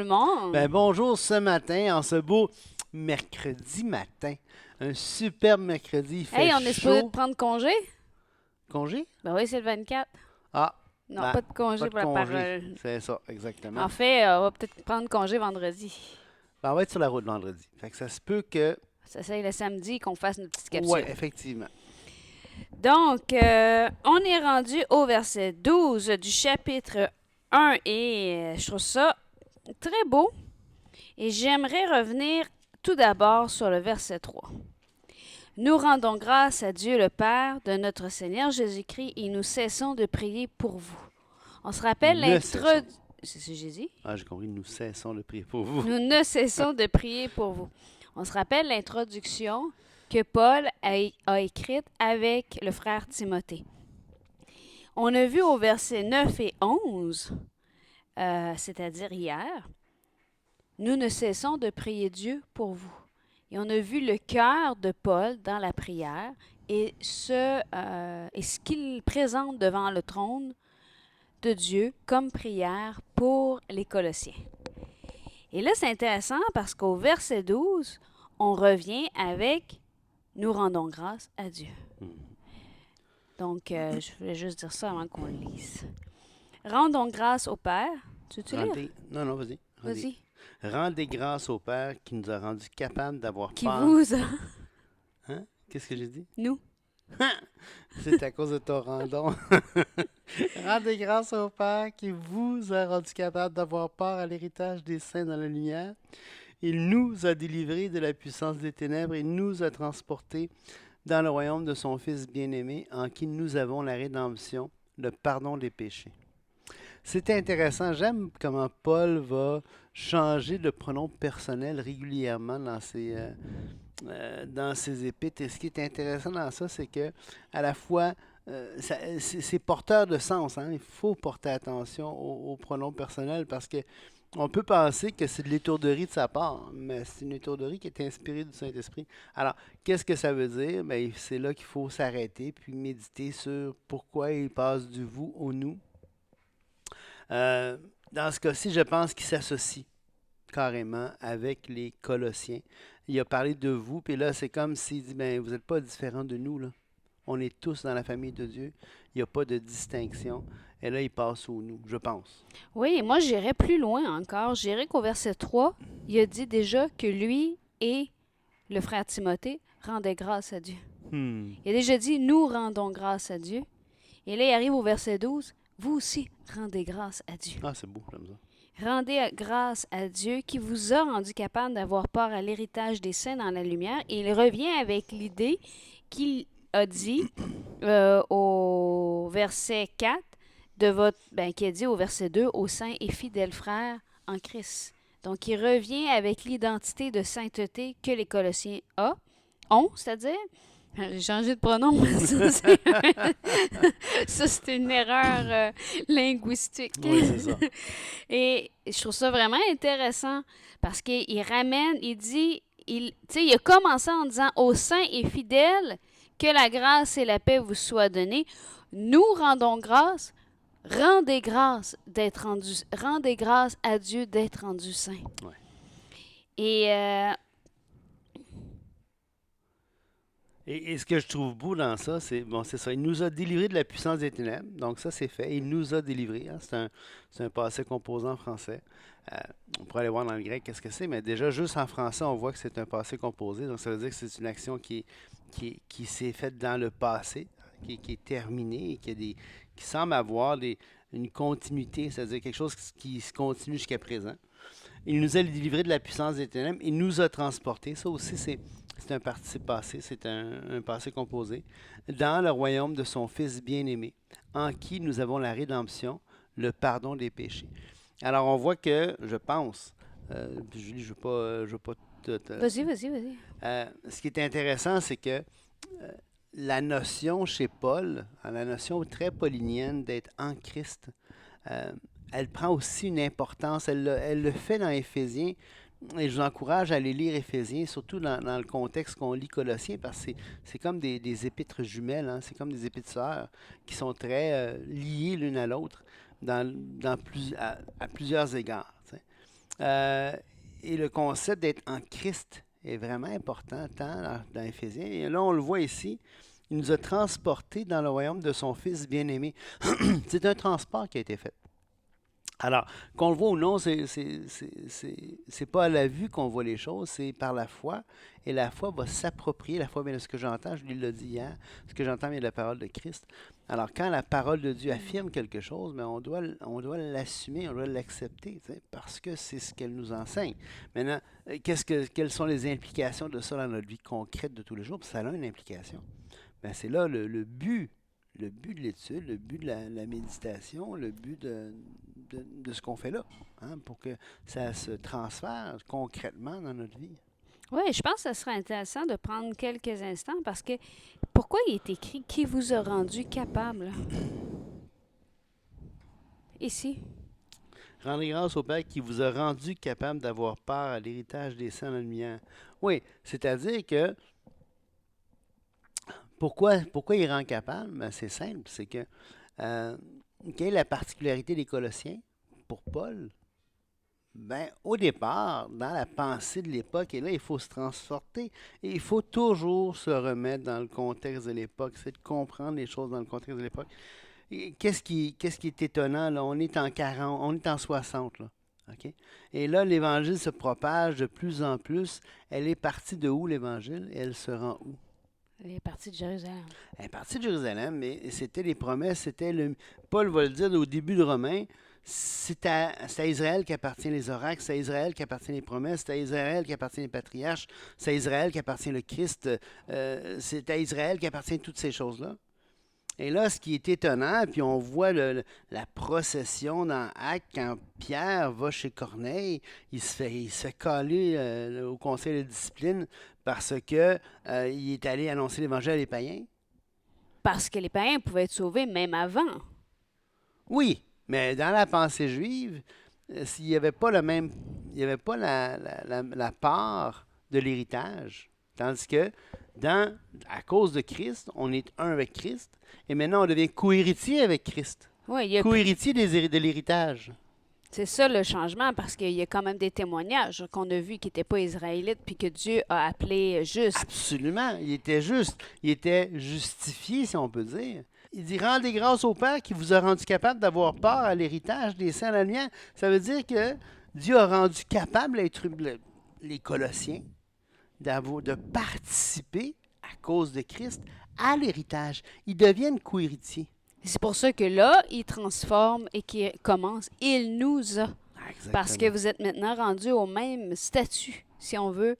Le monde. Bonjour ce matin, en ce beau mercredi matin. Un superbe mercredi, il Hey, fait on est supposé de chaud. prendre congé? Congé? Ben oui, c'est le 24. Ah, Non, ben, pas de pas congé de pour la congé. parole. C'est ça, exactement. En fait, on va peut-être prendre congé vendredi. On va être sur la route vendredi. Fait que ça se peut que... Ça c'est le samedi qu'on fasse notre petite Ouais, capsule. effectivement. Donc, on est rendu au verset 12 du chapitre 1 et je trouve ça très beau. Et j'aimerais revenir tout d'abord sur le verset 3. Nous rendons grâce à Dieu le Père de notre Seigneur Jésus-Christ et nous cessons de prier pour vous. On se rappelle Ne cessons. C'est ce que j'ai dit? Ah, j'ai compris, nous cessons de prier pour vous. Nous ne cessons de prier pour vous. On se rappelle l'introduction que Paul a écrite avec le frère Timothée. On a vu au verset 9 et 11, c'est-à-dire hier, nous ne cessons de prier Dieu pour vous. Et on a vu le cœur de Paul dans la prière et ce qu'il présente devant le trône de Dieu comme prière pour les Colossiens. Et là, c'est intéressant parce qu'au verset 12, on revient avec « Nous rendons grâce à Dieu ». Donc, je voulais juste dire ça avant qu'on le lise. « Rendons grâce au Père ». Tu veux-tu lire? Non, vas-y. Vas-y. Rendez grâce au Père qui nous a rendus capables d'avoir Qui peur. vous a... Hein? Qu'est-ce que j'ai dit? Nous. C'est à cause de ton randon. Rendez grâce au Père qui vous a rendu capable d'avoir part à l'héritage des saints dans la lumière. Il nous a délivrés de la puissance des ténèbres et nous a transportés dans le royaume de son Fils bien-aimé, en qui nous avons la rédemption, le pardon des péchés. C'est intéressant. J'aime comment Paul va changer de pronom personnel régulièrement dans ses épîtres. Et ce qui est intéressant dans ça, c'est que à la fois, c'est porteur de sens. Hein? Il faut porter attention aux pronoms personnels parce que on peut penser que c'est de l'étourderie de sa part, mais c'est une étourderie qui est inspirée du Saint-Esprit. Alors, qu'est-ce que ça veut dire? Ben, c'est là qu'il faut s'arrêter puis méditer sur pourquoi il passe du vous au nous. Dans ce cas-ci, je pense qu'il s'associe carrément avec les Colossiens. Il a parlé de vous, puis là, c'est comme s'il dit, ben, vous n'êtes pas différents de nous, là. On est tous dans la famille de Dieu. Il n'y a pas de distinction. Et là, il passe au nous, je pense. Oui, moi, j'irais plus loin encore. J'irais qu'au verset 3, il a dit déjà que lui et le frère Timothée rendaient grâce à Dieu. Hmm. Il a déjà dit, nous rendons grâce à Dieu. Et là, il arrive au verset 12, vous aussi rendez grâce à Dieu. Ah, c'est beau, j'aime ça. Rendez grâce à Dieu qui vous a rendu capable d'avoir part à l'héritage des saints dans la lumière. Et il revient avec l'idée qu'il a dit au verset 4, qui a dit au verset 2, aux saints et fidèles frères en Christ. Donc, il revient avec l'identité de sainteté que les Colossiens ont, c'est-à-dire, j'ai changé de pronom, ça, c'est une erreur linguistique. Oui, c'est ça. Et je trouve ça vraiment intéressant parce qu'il ramène, il dit, il a commencé en disant aux saints et fidèles que la grâce et la paix vous soient données. Nous rendons grâce, rendez grâce à Dieu d'être rendu saint. Ouais. Et Et ce que je trouve beau dans ça, c'est ça. Il nous a délivrés de la puissance des ténèbres. Donc ça, c'est fait. Il nous a délivrés. Hein. C'est un passé composé en français. On pourrait aller voir dans le grec qu'est-ce que c'est, mais déjà, juste en français, on voit que c'est un passé composé. Donc ça veut dire que c'est une action qui s'est faite dans le passé, qui est terminée et qui semble avoir une continuité, c'est-à-dire quelque chose qui se continue jusqu'à présent. Il nous a délivrés de la puissance des ténèbres. Il nous a transportés. Ça aussi, c'est un participe passé, c'est un passé composé. Dans le royaume de son Fils bien-aimé, en qui nous avons la rédemption, le pardon des péchés. Alors, on voit que, je pense, Julie, je ne veux pas vas-y. ce qui est intéressant, c'est que la notion chez Paul, la notion très paulinienne d'être en Christ, elle prend aussi une importance. Elle le fait dans Éphésiens. Et je vous encourage à aller lire Éphésiens, surtout dans le contexte qu'on lit Colossiens, parce que c'est comme des épîtres jumelles, hein, c'est comme des épîtres sœurs qui sont très liées l'une à l'autre à plusieurs égards. Euh, et le concept d'être en Christ est vraiment important, tant dans Éphésiens. Et là, on le voit ici. Il nous a transportés dans le royaume de son Fils bien-aimé. C'est un transport qui a été fait. Alors, qu'on le voit ou non, c'est pas à la vue qu'on voit les choses, c'est par la foi. Et la foi va s'approprier, la foi vient de ce que j'entends, je lui l'ai dit hier, ce que j'entends vient de la parole de Christ. Alors, quand la parole de Dieu affirme quelque chose, mais on doit l'assumer, on doit l'accepter, tu sais, parce que c'est ce qu'elle nous enseigne. Maintenant, quelles sont les implications de ça dans notre vie concrète de tous les jours? Puis ça a une implication. Ben, c'est là le but de l'étude, le but de la méditation, le but de ce qu'on fait là, hein, pour que ça se transfère concrètement dans notre vie. Oui, je pense que ce serait intéressant de prendre quelques instants parce que pourquoi il est écrit qui vous a rendu capable? Ici. Rendez grâce au Père qui vous a rendu capable d'avoir part à l'héritage des saints dans le lumière. Oui, c'est-à-dire que pourquoi il rend capable? Ben, c'est simple, c'est que quelle est la particularité des Colossiens pour Paul? Ben, au départ, dans la pensée de l'époque, et là, il faut se transporter, et il faut toujours se remettre dans le contexte de l'époque, c'est de comprendre les choses dans le contexte de l'époque. Et qu'est-ce qui est étonnant, là? On est en 40, on est en 60, là. OK? Et là, l'Évangile se propage de plus en plus. Elle est partie de où, l'Évangile? Et elle se rend où? Il est parti de Jérusalem. Elle est partie de Jérusalem, mais c'était les promesses, Paul va le dire au début de Romains, c'est à Israël qu'appartiennent les oracles, c'est à Israël qu'appartiennent les promesses, c'est à Israël qu'appartiennent les patriarches, c'est à Israël qu'appartient le Christ, c'est à Israël qu'appartiennent toutes ces choses-là. Et là, ce qui est étonnant, puis on voit la procession dans Actes, quand Pierre va chez Corneille, il se fait caler au conseil de discipline parce que il est allé annoncer l'Évangile à les païens. Parce que les païens pouvaient être sauvés même avant. Oui, mais dans la pensée juive, s'il n'y avait pas le même, il n'y avait pas la part de l'héritage. Tandis que, à cause de Christ, on est un avec Christ, et maintenant on devient co-héritier avec Christ. Oui, Co-héritier de l'héritage. c'est ça le changement parce qu'il y a quand même des témoignages qu'on a vus qui n'étaient pas israélites puis que Dieu a appelé juste. Absolument, il était juste. Il était justifié, si on peut dire. Il dit, rendez grâce au Père qui vous a rendu capable d'avoir part à l'héritage des saints dans la lumière. Ça veut dire que Dieu a rendu capable les Colossiens de participer, à cause de Christ, à l'héritage. Ils deviennent co-héritiers. C'est pour ça que là, il transforme et qu'il commence. Il nous a. Parce que Exactement. vous êtes maintenant rendus au même statut, si on veut,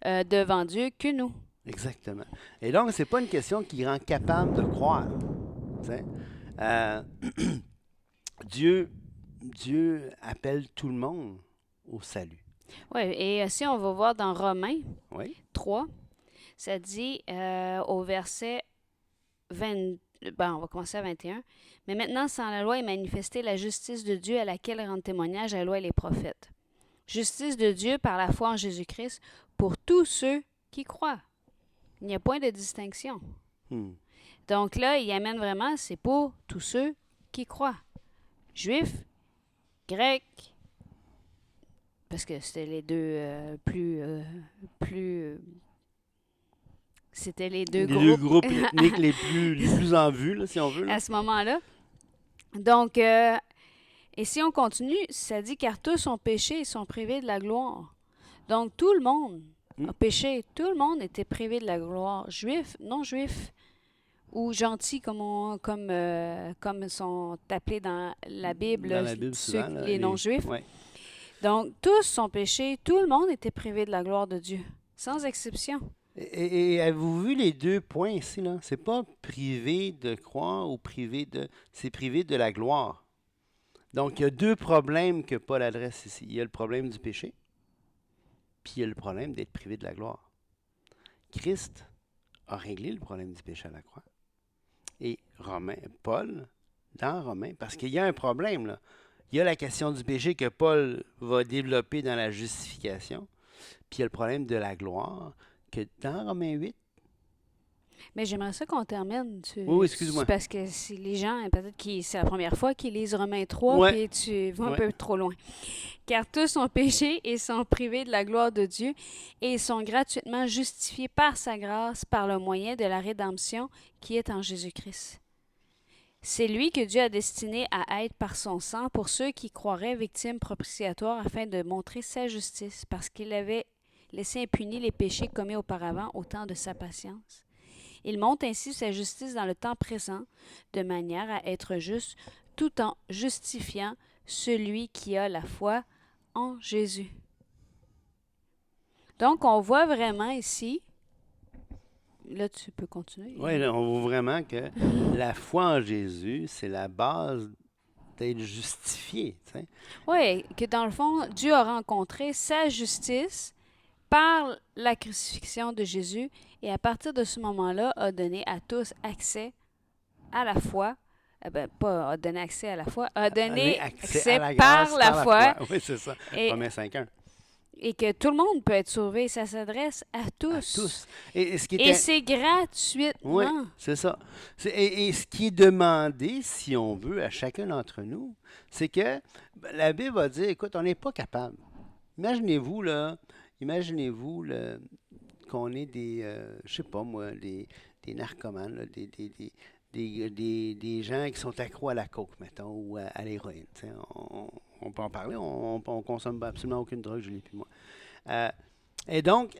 devant Dieu que nous. Exactement. Et donc, c'est pas une question qui rend capable de croire. Tu sais. Euh, Dieu appelle tout le monde au salut. Oui, et si on va voir dans Romains Oui. 3, ça dit au verset 20, on va commencer à 21. Mais maintenant, sans la loi est manifestée la justice de Dieu à laquelle rendent témoignage la loi et les prophètes. Justice de Dieu par la foi en Jésus-Christ pour tous ceux qui croient. Il n'y a point de distinction. Hmm. Donc là, il amène vraiment, c'est pour tous ceux qui croient. Juifs, Grecs, parce que c'était les deux c'était les deux Les deux groupes groupes ethniques les plus en vue, là, si on veut. Là. à ce moment-là. Donc, et si on continue, ça dit car tous ont péché et sont privés de la gloire. Donc, tout le monde a péché. Tout le monde était privé de la gloire. Juifs, non-juifs, ou gentils comme sont appelés dans la Bible, Dans la Bible, souvent, là, les non-juifs. ouais. Donc, tous sont péchés. Tout le monde était privé de la gloire de Dieu, sans exception. Et avez-vous vu les deux points ici, là? C'est pas privé de croire ou c'est privé de la gloire. Donc, il y a deux problèmes que Paul adresse ici. Il y a le problème du péché, puis il y a le problème d'être privé de la gloire. Christ a réglé le problème du péché à la croix. Et Paul, dans Romains, parce qu'il y a un problème, là. Il y a la question du péché que Paul va développer dans la justification, puis il y a le problème de la gloire, que dans Romains 8, Mais j'aimerais ça qu'on termine. Oui, excuse-moi. Parce que c'est les gens, peut-être que c'est la première fois qu'ils lisent Romains 3, Ouais, puis tu vas un ouais. peu trop loin. Car tous ont péché et sont privés de la gloire de Dieu, et ils sont gratuitement justifiés par sa grâce, par le moyen de la rédemption qui est en Jésus-Christ. C'est lui que Dieu a destiné à être par son sang pour ceux qui croiraient victime propitiatoire afin de montrer sa justice, parce qu'il avait laissé impunis les péchés commis auparavant au temps de sa patience. Il montre ainsi sa justice dans le temps présent, de manière à être juste, tout en justifiant celui qui a la foi en Jésus. Donc, on voit vraiment ici, là tu peux continuer. Oui, on voit vraiment que la foi en Jésus, c'est la base d'être justifié. Tu sais. Oui, que dans le fond, Dieu a rencontré sa justice par la crucifixion de Jésus et à partir de ce moment-là, a donné à tous accès à la foi. Pas a donné accès à la foi, a donné accès à la par grâce, la par la foi. foi. Oui, c'est ça. Et, Romains 5.1. et que tout le monde peut être sauvé. Ça s'adresse à À tous. tous. Et ce qui Et était... c'est gratuitement. Oui, c'est ça. Et ce qui est demandé, si on veut, à chacun d'entre nous, c'est que la Bible va dire, écoute, on n'est pas capable. Imaginez-vous, là, imaginez-vous là, qu'on est des, je sais pas moi, des narcomanes, là, des gens qui sont accros à la coke, mettons, ou à l'héroïne. Tu sais. On peut en parler, on consomme absolument aucune drogue, je l'ai plus moi. Euh, et donc,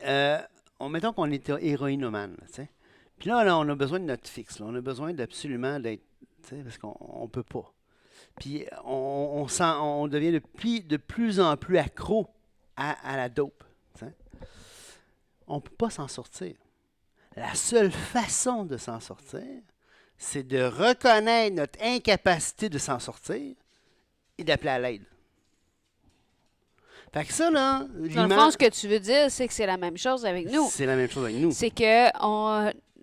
mettons qu'on est héroïnomane, là, tu sais. Puis là, on a besoin de notre fixe, là. On a besoin d'absolument d'être, tu sais, parce qu'on ne peut pas. Puis on devient de plus en plus accro à la dope. Tu sais. On ne peut pas s'en sortir. La seule façon de s'en sortir, c'est de reconnaître notre incapacité de s'en sortir et d'appeler à l'aide. Fait que ça, là, Dans le fond, ce que tu veux dire, c'est que c'est la même chose avec nous. c'est la même chose avec nous. C'est que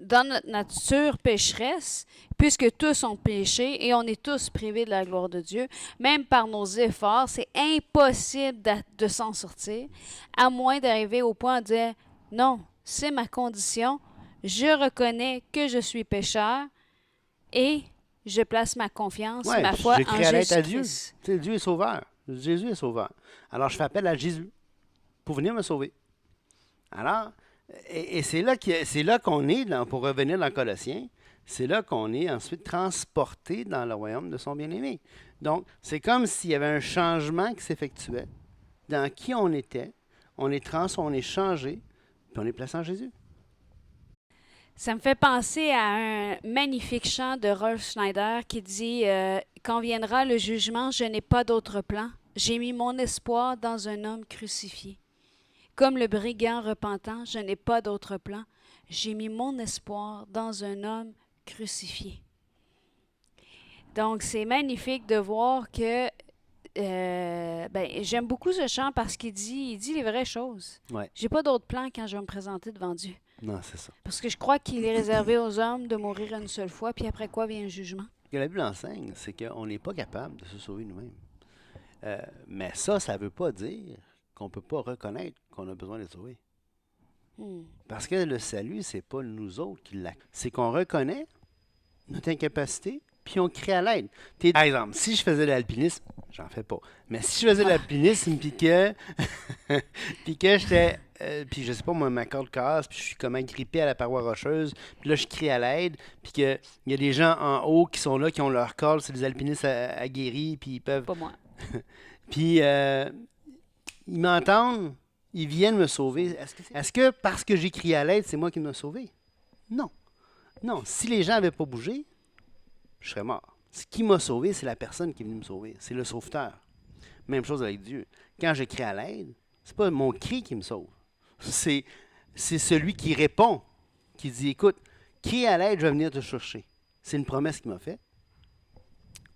dans notre nature pécheresse, puisque tous ont péché et on est tous privés de la gloire de Dieu, même par nos efforts, c'est impossible de s'en sortir, à moins d'arriver au point de dire, non, c'est ma condition, je reconnais que je suis pécheur et je place ma confiance, Ouais, ma foi j'ai en crié à l'aide à Dieu. Jésus-Christ. Tu sais, Dieu est sauveur. Jésus est sauveur. Alors, je fais appel à Jésus pour venir me sauver. Alors, et c'est là qu'on est, pour revenir dans Colossiens, c'est là qu'on est ensuite transporté dans le royaume de son bien-aimé. Donc, c'est comme s'il y avait un changement qui s'effectuait dans qui on était. On est changé, puis on est placé en Jésus. Ça me fait penser à un magnifique chant de Rolf Schneider qui dit quand viendra le jugement, je n'ai pas d'autre plan. J'ai mis mon espoir dans un homme crucifié. Comme le brigand repentant, je n'ai pas d'autre plan. J'ai mis mon espoir dans un homme crucifié. Donc, c'est magnifique de voir que j'aime beaucoup ce chant parce qu'il dit les vraies choses. Ouais. J'ai pas d'autre plan quand je vais me présenter devant Dieu. Non, c'est ça. Parce que je crois qu'il est réservé aux hommes de mourir une seule fois, puis après quoi vient le jugement. Ce que la Bible enseigne, c'est qu'on n'est pas capable de se sauver nous-mêmes. Mais ça ne veut pas dire qu'on ne peut pas reconnaître qu'on a besoin d'être sauvé. Parce que le salut, c'est pas nous autres qui l'acceptons. C'est qu'on reconnaît notre incapacité, puis on crie à l'aide. Par exemple, si je faisais de l'alpinisme, j'en fais pas, mais si je faisais de l'alpinisme, puis que j'étais, puis je sais pas, moi, ma corde casse, puis je suis comme agrippé à la paroi rocheuse, puis là, je crie à l'aide, puis qu'il y a des gens en haut qui sont là, qui ont leur corde, c'est des alpinistes aguerris, puis ils peuvent... Pas moi. Puis, ils m'entendent, ils viennent me sauver. Est-ce que parce que j'ai crié à l'aide, c'est moi qui m'a sauvé? Non. Non, si les gens n'avaient pas bougé, je serais mort. Ce qui m'a sauvé, c'est la personne qui est venue me sauver. C'est le sauveteur. Même chose avec Dieu. Quand je crie à l'aide, c'est pas mon cri qui me sauve. C'est celui qui répond, qui dit, écoute, crie à l'aide, je vais venir te chercher. C'est une promesse qu'il m'a faite.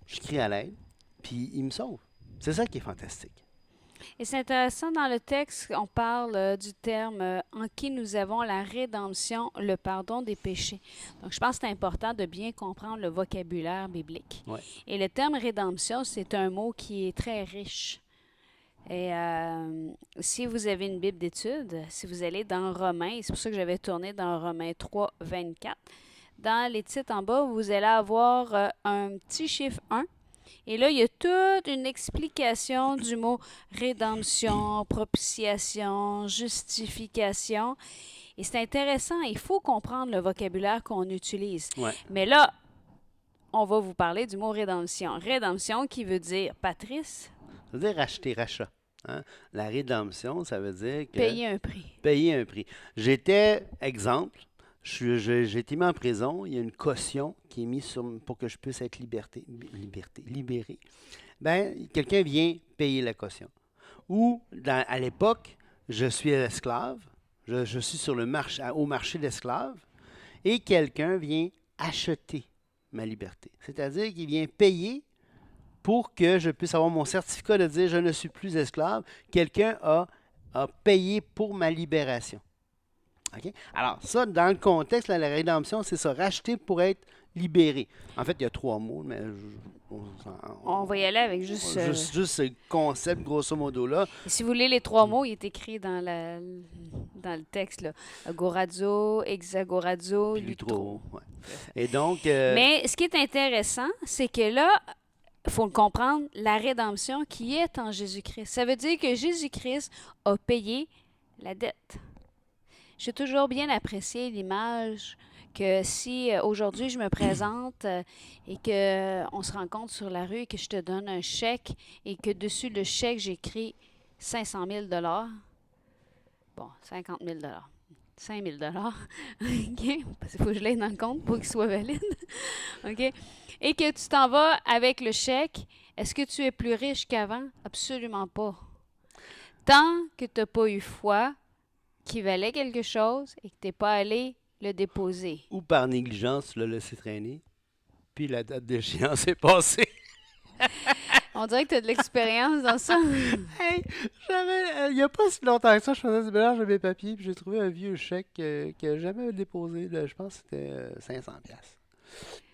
Je crie à l'aide, puis il me sauve. C'est ça qui est fantastique. Et c'est intéressant, dans le texte, on parle du terme en qui nous avons la rédemption, le pardon des péchés. Donc, je pense que c'est important de bien comprendre le vocabulaire biblique. Ouais. Et le terme rédemption, c'est un mot qui est très riche. Et si vous avez une Bible d'études, si vous allez dans Romains, c'est pour ça que j'avais tourné dans Romains 3, 24, dans les titres en bas, vous allez avoir un petit chiffre 1. Et là, il y a toute une explication du mot rédemption, propitiation, justification. Et c'est intéressant, il faut comprendre le vocabulaire qu'on utilise. Ouais. Mais là, on va vous parler du mot rédemption. Rédemption qui veut dire, Patrice, Ça veut dire racheter, rachat. Hein? La rédemption, ça veut dire que payer un prix. payer un prix. J'étais, exemple, j'ai été mis en prison, il y a une caution qui est mise pour que je puisse être libéré. Ben, quelqu'un vient payer la caution. Ou, à l'époque, je suis esclave, je suis sur le marché, au marché d'esclaves, et quelqu'un vient acheter ma liberté. C'est-à-dire qu'il vient payer pour que je puisse avoir mon certificat de dire je ne suis plus esclave. Quelqu'un a payé pour ma libération. OK? Alors, ça, dans le contexte, là, la rédemption, c'est ça, racheter pour être libéré. En fait, il y a 3 mots, mais On va y aller avec juste... juste ce concept, grosso modo-là. Si vous voulez les 3 mots, il est écrit dans le texte. Là. Agorazo, hexagorazo, Puis lutro. ouais. Et donc, Mais ce qui est intéressant, c'est que là, il faut le comprendre, la rédemption qui est en Jésus-Christ. Ça veut dire que Jésus-Christ a payé la dette. J'ai toujours bien apprécié l'image que si aujourd'hui je me présente et qu'on se rencontre sur la rue et que je te donne un chèque et que dessus le chèque j'écris 500 000 bon, 50 000 5 000 OK? Parce qu'il faut que je l'aie dans le compte pour qu'il soit valide. OK? Et que tu t'en vas avec le chèque, est-ce que tu es plus riche qu'avant? Absolument pas. Tant que tu n'as pas eu foi qui valait quelque chose et que tu n'es pas allé le déposer. ou par négligence, tu l'as laissé traîner, puis la date d'échéance est passée. On dirait que tu as de l'expérience dans ça. Hey, il n'y a pas si longtemps que ça, je faisais du mélange de mes papiers, puis j'ai trouvé un vieux chèque que j'ai jamais déposé. Je pense que c'était 500$.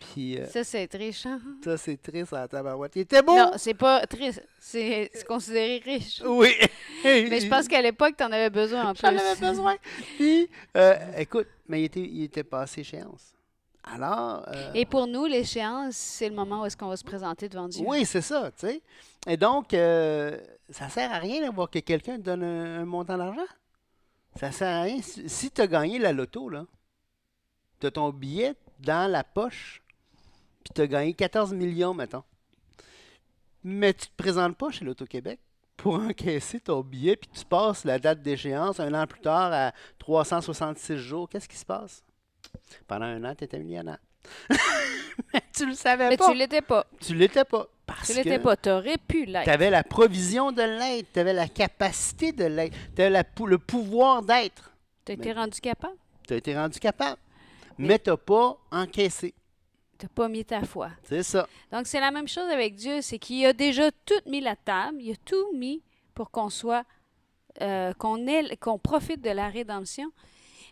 Puis Ça, c'est triste, hein? ça, c'est triste à la tabarouette. Il était beau! Non, c'est pas triste. C'est considéré riche. Oui! Mais je pense qu'à l'époque, tu en avais besoin en plus. J'en avais besoin. Puis, écoute, mais il était passé échéance. Alors, Et pour nous, l'échéance, c'est le moment où est-ce qu'on va se présenter devant Dieu. oui, c'est ça, tu sais. Et donc, ça sert à rien de voir que quelqu'un te donne un montant d'argent. Ça sert à rien. Si tu as gagné la loto, là, tu as ton billet dans la poche, puis tu as gagné 14 millions, mettons. Mais tu te présentes pas chez l'Auto-Québec pour encaisser ton billet, puis tu passes la date d'échéance un an plus tard à 366 jours. Qu'est-ce qui se passe? Pendant un an, tu étais millionnaire. Mais tu le savais Mais pas. tu l'étais pas. Tu l'étais pas. Parce Tu l'étais que pas. Tu aurais pu tu l'être. avais la provision de l'être, tu avais la capacité de l'être, tu avais le pouvoir d'être. Tu as été rendu capable. Tu as été rendu capable. Mais tu n'as pas encaissé. Tu n'as pas mis ta foi. C'est ça. Donc, c'est la même chose avec Dieu. C'est qu'il a déjà tout mis la table. Il a tout mis pour qu'on soit, qu'on profite de la rédemption.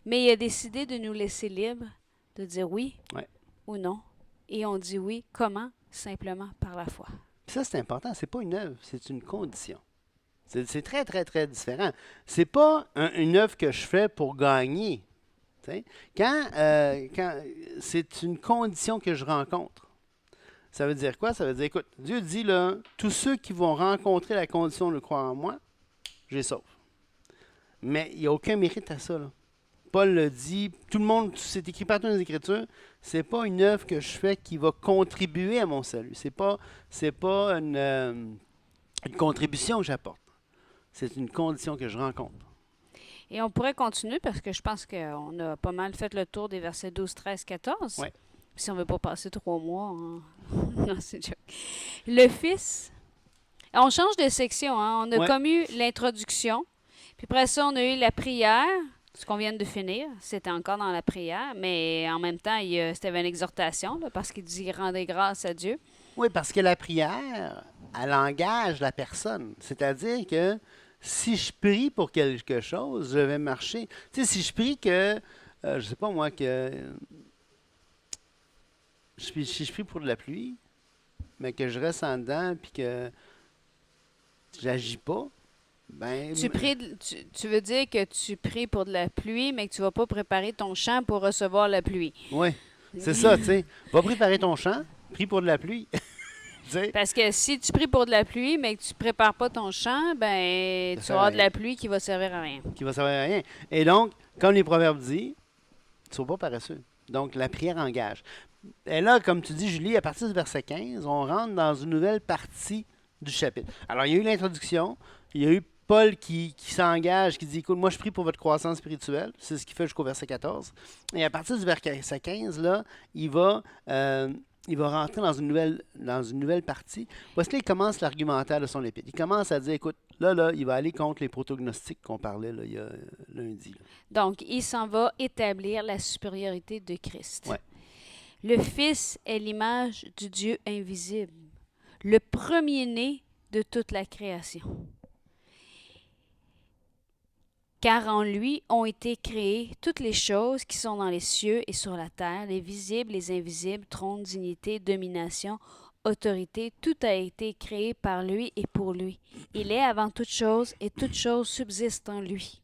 Mais il a décidé de nous laisser libres, de dire oui Ouais. ou non. Et on dit oui. Comment? Simplement par la foi. Puis ça, c'est important. C'est pas une œuvre, c'est une condition. C'est très, très, très différent. C'est pas une œuvre que je fais pour gagner. T'sais. Quand c'est une condition que je rencontre. Ça veut dire quoi? Ça veut dire, écoute, Dieu dit, là, tous ceux qui vont rencontrer la condition de croire en moi, je les sauve. Mais il n'y a aucun mérite à ça, là. Paul le dit, tout le monde, c'est écrit partout dans les Écritures, c'est pas une œuvre que je fais qui va contribuer à mon salut. C'est pas une contribution que j'apporte. C'est une condition que je rencontre. Et on pourrait continuer parce que je pense qu'on a pas mal fait le tour des versets 12, 13, 14. Ouais. Si on ne veut pas passer 3 mois. Hein. Non, c'est joke. Le Fils. On change de section. Hein. On a Ouais. comme eu l'introduction. Puis après ça, on a eu la prière. Ce qu'on vient de finir, c'était encore dans la prière, mais en même temps, c'était une exhortation, là, parce qu'il dit rendez grâce à Dieu. Oui, parce que la prière, elle engage la personne. C'est-à-dire que si je prie pour quelque chose, je vais marcher. Tu sais, si je prie que, je sais pas moi, que si je prie pour de la pluie, mais que je reste en dedans puis que j'agis pas, Ben, Tu veux dire que tu pries pour de la pluie, mais que tu vas pas préparer ton champ pour recevoir la pluie. oui, c'est ça, tu sais. Va préparer ton champ, prie pour de la pluie. Tu sais, Parce que si tu pries pour de la pluie, mais que tu prépares pas ton champ, ben ça tu sert vas à avoir de rien. la pluie qui va servir à rien. Qui va servir à rien. Et donc, comme les proverbes disent, ne sois pas paresseux. Donc, la prière engage. Et là, comme tu dis, Julie, à partir du verset 15, on rentre dans une nouvelle partie du chapitre. Alors, il y a eu l'introduction, il y a eu Paul qui s'engage, qui dit, écoute, moi je prie pour votre croissance spirituelle. C'est ce qu'il fait jusqu'au verset 14. Et à partir du verset 15, là, il va rentrer dans une nouvelle partie. Parce qu'il commence l'argumentaire de son épître. Il commence à dire, écoute, là, il va aller contre les protognostiques qu'on parlait là, il y a lundi. Là. Donc, il s'en va établir la supériorité de Christ. Ouais. Le Fils est l'image du Dieu invisible, le premier-né de toute la création. Car en lui ont été créées toutes les choses qui sont dans les cieux et sur la terre, les visibles, les invisibles, trône, dignité, domination, autorité, tout a été créé par lui et pour lui. Il est avant toute chose et toute chose subsiste en lui.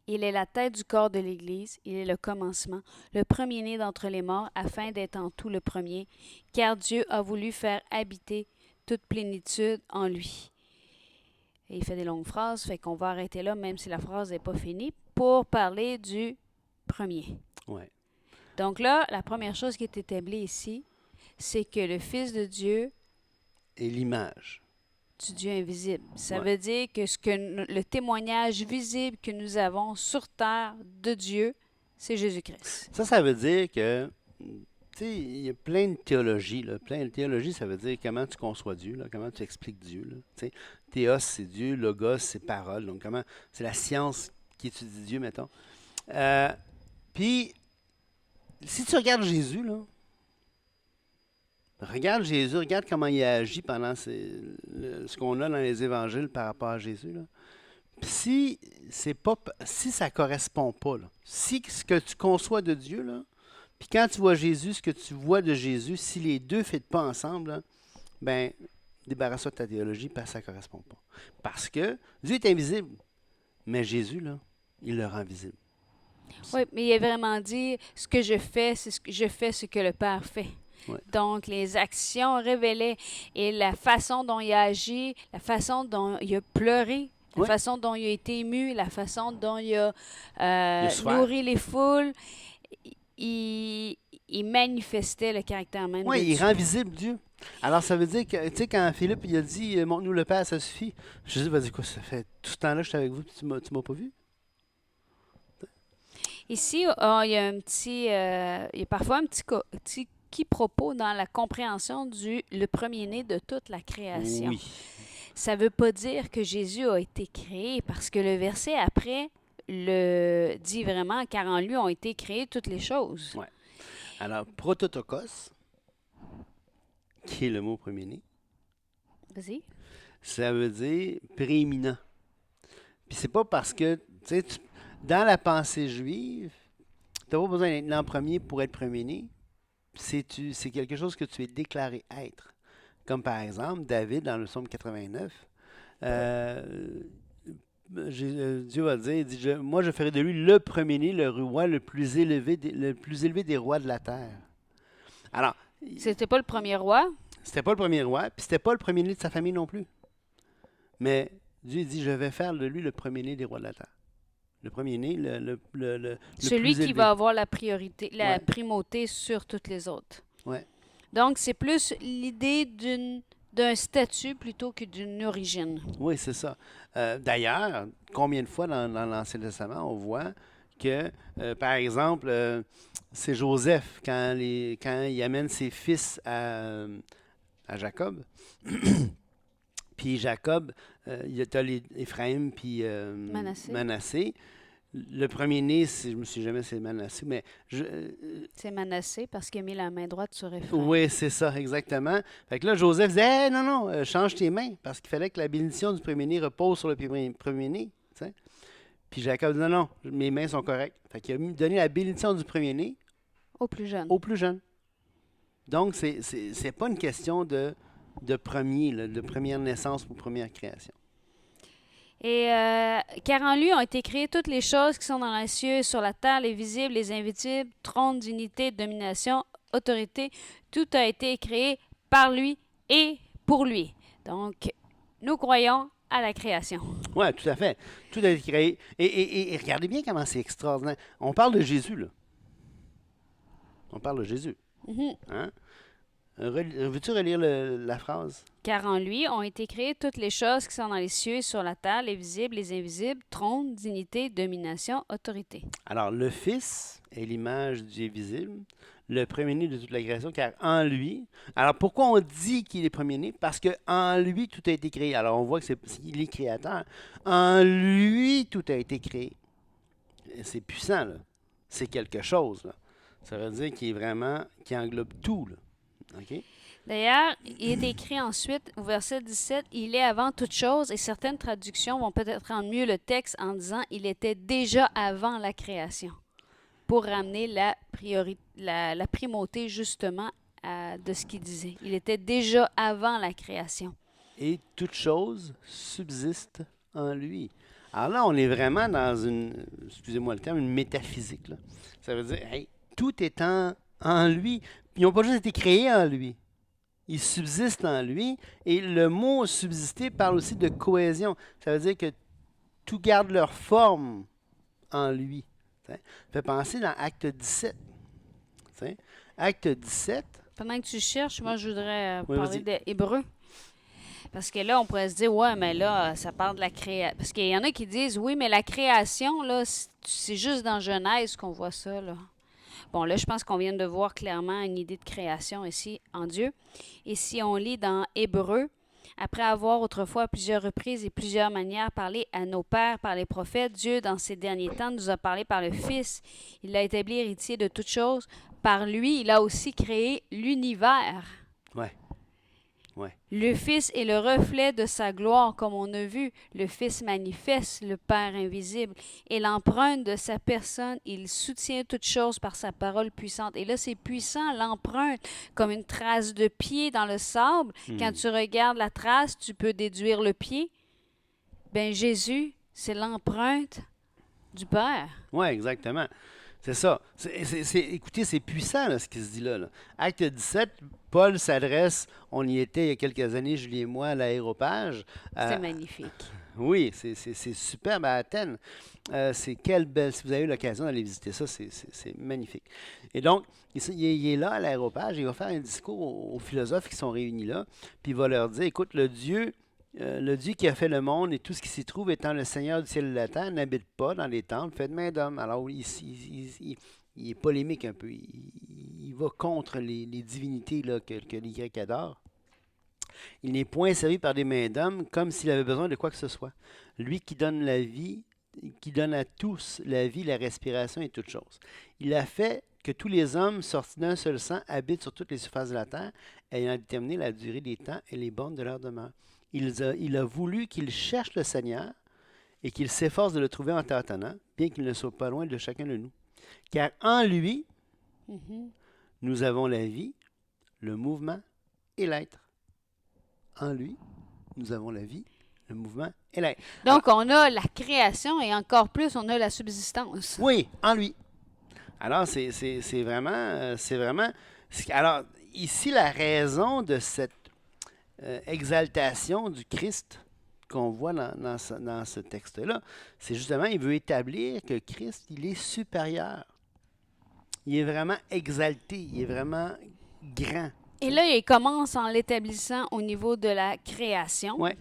Il est la tête du corps de l'Église, il est le commencement, le premier-né d'entre les morts, afin d'être en tout le premier, car Dieu a voulu faire habiter toute plénitude en lui. Et il fait des longues phrases, fait qu'on va arrêter là, même si la phrase n'est pas finie, pour parler du premier. Ouais. Donc là, la première chose qui est établie ici, c'est que le Fils de Dieu, Et l'image. du Dieu invisible, ça Ouais. veut dire que le témoignage visible que nous avons sur terre de Dieu, c'est Jésus-Christ. Ça veut dire que, tu sais, il y a plein de théologie. Là. Plein de théologie, ça veut dire comment tu conçois Dieu, là, comment tu expliques Dieu. Là. Tu sais, théos, c'est Dieu, logos, c'est parole. Donc, comment c'est la science qui étudie Dieu, mettons. Puis, si tu regardes Jésus, là, regarde Jésus, regarde comment il a agi pendant ce qu'on a dans les évangiles par rapport à Jésus. Là. Puis si ça ne correspond pas, là, si ce que tu conçois de Dieu, là, puis quand tu vois Jésus, ce que tu vois de Jésus, si les deux ne fitent pas ensemble, là, ben, débarrasse-toi de ta théologie parce que ça ne correspond pas. Parce que Dieu est invisible, mais Jésus, là, il le rend visible. Oui, mais il a vraiment dit, ce que je fais, c'est je fais ce que le Père fait. Ouais. Donc, les actions révélaient et la façon dont il a agi, la façon dont il a pleuré, la Ouais. façon dont il a été ému, la façon dont il a Il a souffert. nourri les foules, il manifestait le caractère même de Oui, il Dieu. rend visible Dieu. Alors, ça veut dire que, tu sais, quand Philippe il a dit montre-nous le Père, ça suffit. Jésus va dire quoi, ça fait tout ce temps-là que je suis avec vous, puis tu m'as pas vu? Ici, il y a il y a parfois un petit quiproquo dans la compréhension le premier-né de toute la création. Oui. Ça ne veut pas dire que Jésus a été créé, parce que le verset après le dit vraiment, car en lui ont été créées toutes les choses. Ouais. Alors, prototokos, qui est le mot premier-né, Vas-y. ça veut dire prééminent. Puis c'est pas parce que, tu sais, dans la pensée juive, tu n'as pas besoin d'être né en premier pour être premier-né. C'est quelque chose que tu es déclaré être. Comme par exemple, David, dans le psaume 89, Dieu va dire, il dit, moi je ferai de lui le premier-né, le roi le plus élevé des rois de la terre. Alors, C'était pas le premier roi. c'était pas le premier roi, puis c'était pas le premier-né de sa famille non plus. Mais Dieu dit, je vais faire de lui le premier-né des rois de la terre. Le premier-né, le Celui plus qui élevé. va avoir la priorité, la Ouais. primauté sur toutes les autres. Ouais. Donc, c'est plus l'idée d'un statut plutôt que d'une origine. Oui, c'est ça. D'ailleurs, combien de fois dans l'Ancien Testament, on voit que, par exemple, c'est Joseph, quand il amène ses fils à Jacob, puis Jacob, il y a Éphraïm puis Manassé. Le premier-né, je ne me souviens jamais c'est Manassé, mais C'est Manassé parce qu'il a mis la main droite sur Ephraim. oui, c'est ça, exactement. Fait que là, Joseph disait, hey, non, change tes mains, parce qu'il fallait que la bénédiction du premier-né repose sur le premier-né. T'sais. Puis Jacob dit, non, mes mains sont correctes. Fait qu'il a donné la bénédiction du premier-né Au plus jeune. au plus jeune. Donc, c'est pas une question de premier, là, de première naissance ou première création. Et car en lui ont été créées toutes les choses qui sont dans les cieux et sur la terre, les visibles, les invisibles, trône, dignité, domination, autorité. Tout a été créé par lui et pour lui. Donc, nous croyons à la création. Oui, tout à fait. Tout a été créé. Et regardez bien comment c'est extraordinaire. On parle de Jésus, là. On parle de Jésus. Mhm. Hein? Veux-tu relire la phrase? Car en lui ont été créées toutes les choses qui sont dans les cieux et sur la terre, les visibles, les invisibles, trône, dignité, domination, autorité. Alors, le Fils est l'image du Dieu visible, le premier-né de toute la création, car en lui... Alors, pourquoi on dit qu'il est premier-né? Parce qu'en lui, tout a été créé. Alors, on voit qu'il est créateur. En lui, tout a été créé. Et c'est puissant, là. C'est quelque chose, là. Ça veut dire qu'il est vraiment... qu'il englobe tout, là. OK? D'ailleurs, il est écrit ensuite au verset 17, il est avant toute chose, et certaines traductions vont peut-être rendre mieux le texte en disant il était déjà avant la création, pour ramener la primauté justement de ce qu'il disait. Il était déjà avant la création. Et toute chose subsiste en lui. Alors là, on est vraiment dans une, excusez-moi le terme, une métaphysique, là. Ça veut dire, hey, tout est en lui. Ils n'ont pas juste été créés en lui. Ils subsistent en lui. Et le mot subsister parle aussi de cohésion. Ça veut dire que tout garde leur forme en lui. Ça fait penser dans Acte 17. T'sais. Acte 17. Pendant que tu cherches, moi, je voudrais Oui, parler vas-y. d'Hébreu. Parce que là, on pourrait se dire, ouais, mais là, ça parle de la création. Parce qu'il y en a qui disent, oui, mais la création, là, c'est juste dans Genèse qu'on voit ça, là. Bon, là, je pense qu'on vient de voir clairement une idée de création ici en Dieu. Et si on lit dans Hébreu, après avoir autrefois à plusieurs reprises et plusieurs manières parlé à nos pères par les prophètes, Dieu, dans ces derniers temps, nous a parlé par le Fils. Il l'a établi héritier de toutes choses. Par lui, il a aussi créé l'univers. Ouais. Ouais. Le Fils est le reflet de sa gloire, comme on a vu. Le Fils manifeste le Père invisible. Et l'empreinte de sa personne, il soutient toutes choses par sa parole puissante. Et là, c'est puissant, l'empreinte, comme une trace de pied dans le sable. Quand tu regardes la trace, tu peux déduire le pied. Ben Jésus, c'est l'empreinte du Père. Oui, exactement. C'est ça. Écoutez, c'est puissant là, ce qui se dit là. Acte 17, Paul s'adresse, on y était il y a quelques années, Julie et moi, à l'Aéropage. C'est magnifique. Oui, c'est superbe à Athènes. C'est quelle belle... Si vous avez eu l'occasion d'aller visiter ça, c'est magnifique. Et donc, il est là à l'Aéropage, il va faire un discours aux philosophes qui sont réunis là, puis il va leur dire, écoute, le Dieu qui a fait le monde et tout ce qui s'y trouve étant le Seigneur du ciel et de la terre n'habite pas dans les temples faits de main d'homme. Alors, il est polémique un peu. Il va contre les divinités là, que les Grecs adorent. Il n'est point servi par des mains d'homme comme s'il avait besoin de quoi que ce soit. Lui qui donne la vie, qui donne à tous la vie, la respiration et toutes choses. Il a fait que tous les hommes sortis d'un seul sang habitent sur toutes les surfaces de la terre, ayant déterminé la durée des temps et les bornes de leur demeure. Il a voulu qu'il cherche le Seigneur et qu'il s'efforce de le trouver en tâtonnant, bien qu'il ne soit pas loin de chacun de nous. Car en lui, nous avons la vie, le mouvement et l'être. En lui, nous avons la vie, le mouvement et l'être. Donc, on a la création et encore plus, on a la subsistance. Oui, en lui. Alors, c'est vraiment... Alors, ici, la raison de cette exaltation du Christ qu'on voit dans ce texte-là, c'est justement, il veut établir que Christ, il est supérieur. Il est vraiment exalté, il est vraiment grand. Et là, il commence en l'établissant au niveau de la création. Ouais.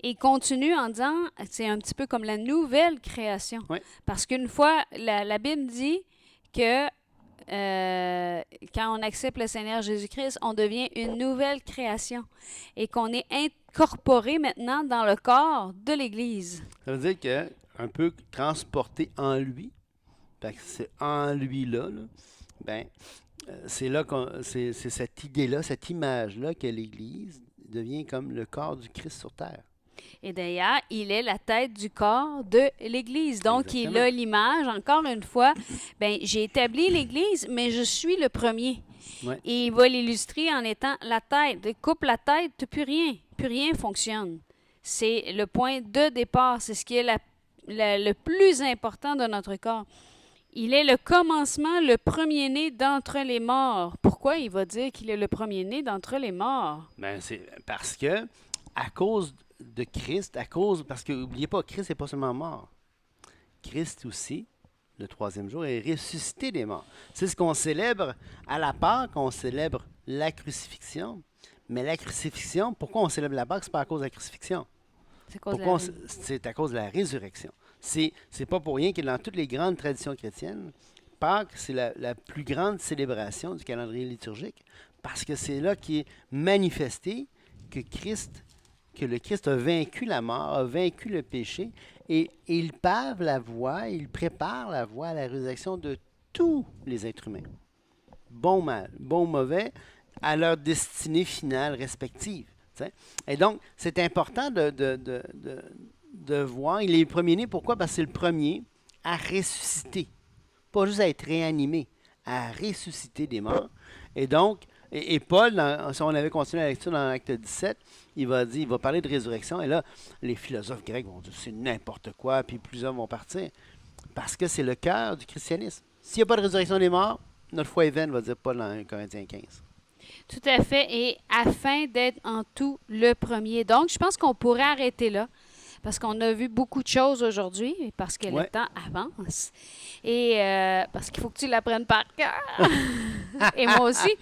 Et il continue en disant, c'est un petit peu comme la nouvelle création. Ouais. Parce qu'une fois, la Bible dit que quand on accepte le Seigneur Jésus-Christ, on devient une nouvelle création et qu'on est incorporé maintenant dans le corps de l'Église. Ça veut dire qu'un peu transporté en lui, parce que c'est en lui-là, ben, c'est là c'est cette idée-là, cette image-là que l'Église devient comme le corps du Christ sur terre. Et d'ailleurs, il est la tête du corps de l'Église. Donc, Exactement. il a l'image, encore une fois, ben, j'ai établi l'Église, mais je suis le premier. Ouais. Et il va l'illustrer en étant la tête. Coupe la tête, plus rien fonctionne. C'est le point de départ. C'est ce qui est le plus important de notre corps. Il est le commencement, le premier-né d'entre les morts. Pourquoi il va dire qu'il est le premier-né d'entre les morts? Ben, c'est parce que, à cause de Christ, parce que n'oubliez pas, Christ n'est pas seulement mort. Christ aussi, le troisième jour, est ressuscité des morts. C'est ce qu'on célèbre à la Pâque, on célèbre la crucifixion. Mais la crucifixion, pourquoi on célèbre la Pâque? C'est pas à cause de la crucifixion. C'est à cause de la résurrection. C'est pas pour rien que dans toutes les grandes traditions chrétiennes, Pâques, c'est la plus grande célébration du calendrier liturgique, parce que c'est là qui est manifesté que le Christ a vaincu la mort, a vaincu le péché, et il pave la voie, il prépare la voie à la résurrection de tous les êtres humains. Bon mal, bon mauvais, à leur destinée finale respective. T'sais. Et donc, c'est important de voir. Il est le premier-né. Pourquoi? Parce que c'est le premier à ressusciter. Pas juste à être réanimé, à ressusciter des morts. Et donc, et Paul, si on avait continué la lecture dans l'acte 17, il va parler de résurrection. Et là, les philosophes grecs vont dire c'est n'importe quoi, puis plusieurs vont partir. Parce que c'est le cœur du christianisme. S'il n'y a pas de résurrection des morts, notre foi est vaine, va dire Paul dans 1 Corinthiens 15. Tout à fait, et afin d'être en tout le premier. Donc, je pense qu'on pourrait arrêter là, parce qu'on a vu beaucoup de choses aujourd'hui, parce que le temps avance, et parce qu'il faut que tu l'apprennes par cœur, et moi aussi.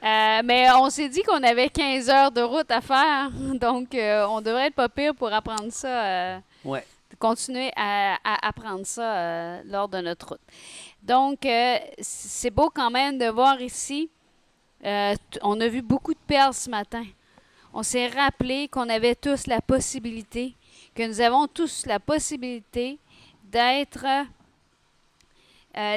Mais on s'est dit qu'on avait 15 heures de route à faire, donc on devrait être pas pire pour apprendre ça, continuer à apprendre ça lors de notre route. Donc, c'est beau quand même de voir ici. On a vu beaucoup de perles ce matin. On s'est rappelé qu'on avait tous la possibilité, que nous avons tous la possibilité d'être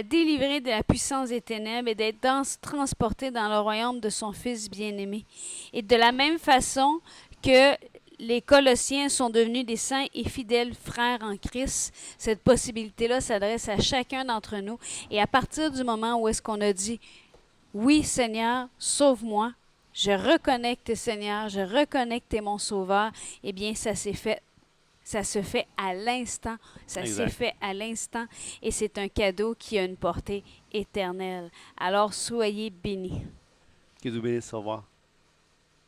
délivrés de la puissance des ténèbres et d'être transportés dans le royaume de son Fils bien-aimé. Et de la même façon que les Colossiens sont devenus des saints et fidèles frères en Christ, cette possibilité-là s'adresse à chacun d'entre nous. Et à partir du moment où est-ce qu'on a dit « Oui, Seigneur, sauve-moi », je reconnais que tu es Seigneur, je reconnais que tu es mon Sauveur, eh bien, ça s'est fait. Ça se fait à l'instant. Ça s'est fait à l'instant. Et c'est un cadeau qui a une portée éternelle. Alors, soyez bénis. Que Dieu bénisse. Au revoir.